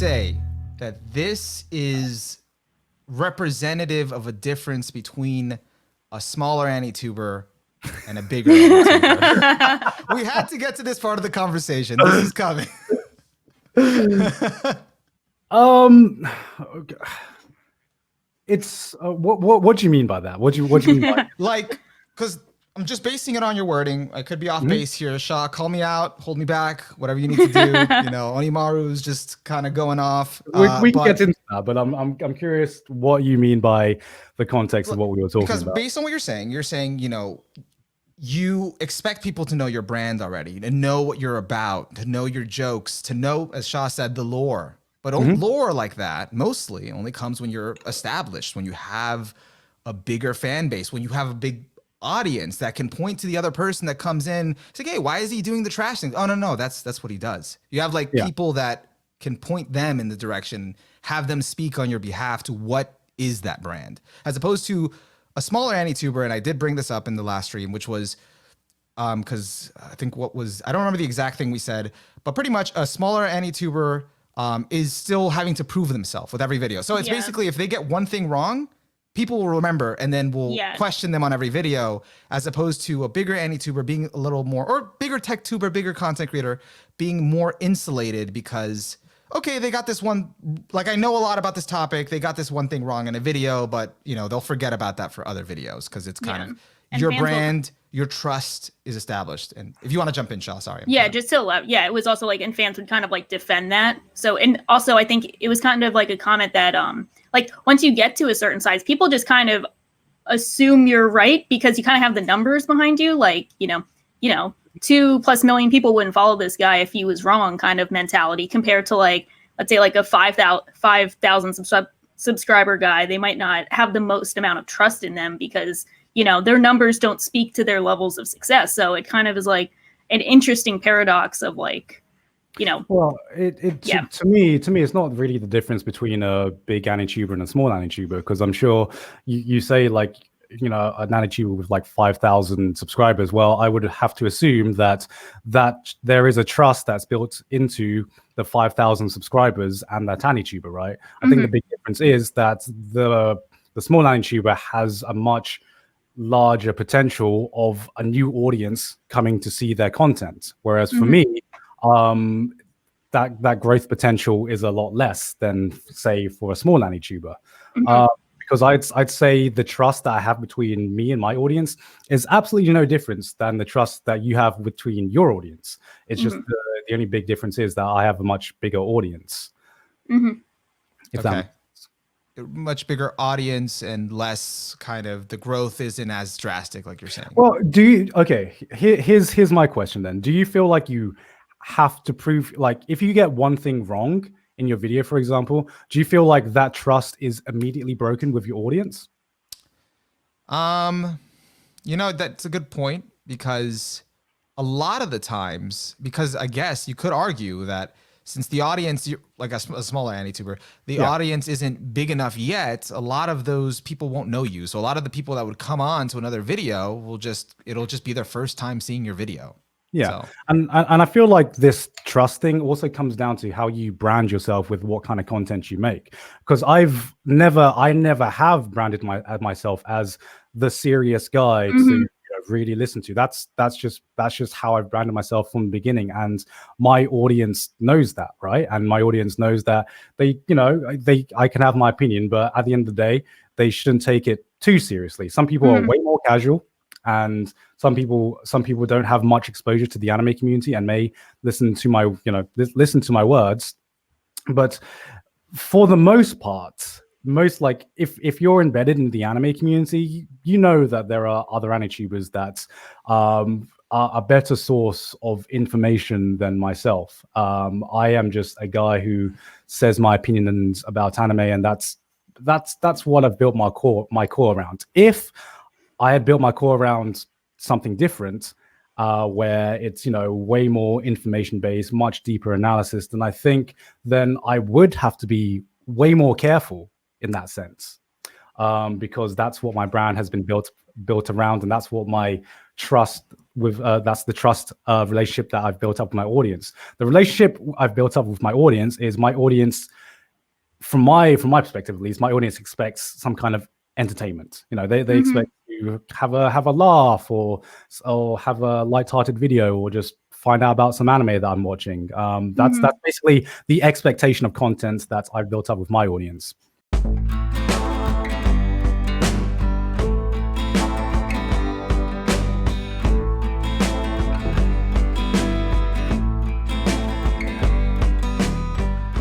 say that this is representative of a difference between a smaller AniTuber and a bigger AniTuber. We had to get to this part of the conversation. This is coming. It's what do you mean by that? What do you mean by like? Because I'm just basing it on your wording. I could be off base here. Shaw, call me out, hold me back, whatever you need to do. Onimaru's just kind of going off. We can get into that, but I'm curious what you mean by the context of what we were talking about. Because based on what you're saying, you expect people to know your brand already, to know what you're about, to know your jokes, to know, as Shaw said, the lore. But lore like that mostly only comes when you're established, when you have a bigger fan base, when you have a big audience that can point to the other person that comes in. It's like, hey, why is he doing the trash thing? Oh, no, that's what he does. You have people that can point them in the direction, have them speak on your behalf to what is that brand, as opposed to a smaller AniTuber. And I did bring this up in the last stream, which was because I think I don't remember the exact thing we said, but pretty much a smaller AniTuber is still having to prove themselves with every video. So it's basically, if they get one thing wrong, people will remember and then will question them on every video, as opposed to a bigger AniTuber being a little more, or bigger tech tuber, bigger content creator being more insulated because, okay, they got this one, like I know a lot about this topic, they got this one thing wrong in a video, but they'll forget about that for other videos because it's kind of your brand, your trust is established. And if you want to jump in, Shaw, sorry. It was also and fans would kind of defend that. So, and also I think it was kind of a comment that once you get to a certain size, people just kind of assume you're right because you kind of have the numbers behind you. 2+ million people wouldn't follow this guy if he was wrong kind of mentality compared to let's say a 5,000 subscriber guy. They might not have the most amount of trust in them because their numbers don't speak to their levels of success. So it kind of is an interesting paradox of Well, to me, it's not really the difference between a big AniTuber and a small AniTuber, because I'm sure you say an AniTuber with 5,000 subscribers. Well, I would have to assume that there is a trust that's built into the 5,000 subscribers and that AniTuber, right? I think the big difference is that the small AniTuber has a much larger potential of a new audience coming to see their content, whereas for me, that growth potential is a lot less than, say, for a small AniTuber. Because I'd say the trust that I have between me and my audience is absolutely no difference than the trust that you have between your audience. It's just the only big difference is that I have a much bigger audience. If that much bigger audience and less kind of the growth isn't as drastic, like you're saying. Well, here's my question then. Do you feel like you have to prove, if you get one thing wrong in your video, for example, do you feel like that trust is immediately broken with your audience? That's a good point, because a lot of the times, because I guess you could argue that since the audience, like a smaller AniTuber, the audience isn't big enough yet, a lot of those people won't know you. So a lot of the people that would come on to another video it'll just be their first time seeing your video. Yeah. So. And I feel like this trust thing also comes down to how you brand yourself with what kind of content you make. Because I never have branded myself as the serious guy to really listen to. That's just how I've branded myself from the beginning. And my audience knows that, right? And my audience knows that I can have my opinion, but at the end of the day, they shouldn't take it too seriously. Some people are way more casual. And some people don't have much exposure to the anime community and may listen to my words. But for the most part, if you're embedded in the anime community, you know that there are other AniTubers that are a better source of information than myself. I am just a guy who says my opinions about anime, and that's what I've built my core around. If I had built my core around something different, where it's way more information based, much deeper analysis, then I think I would have to be way more careful in that sense, because that's what my brand has been built built around, and that's what my trust with that's the trust relationship that I've built up with my audience. The relationship I've built up with my audience is my audience, from my perspective at least, my audience expects some kind of entertainment. You know, they expect to have a laugh, or have a light-hearted video, or just find out about some anime that I'm watching. That's basically the expectation of content that I've built up with my audience.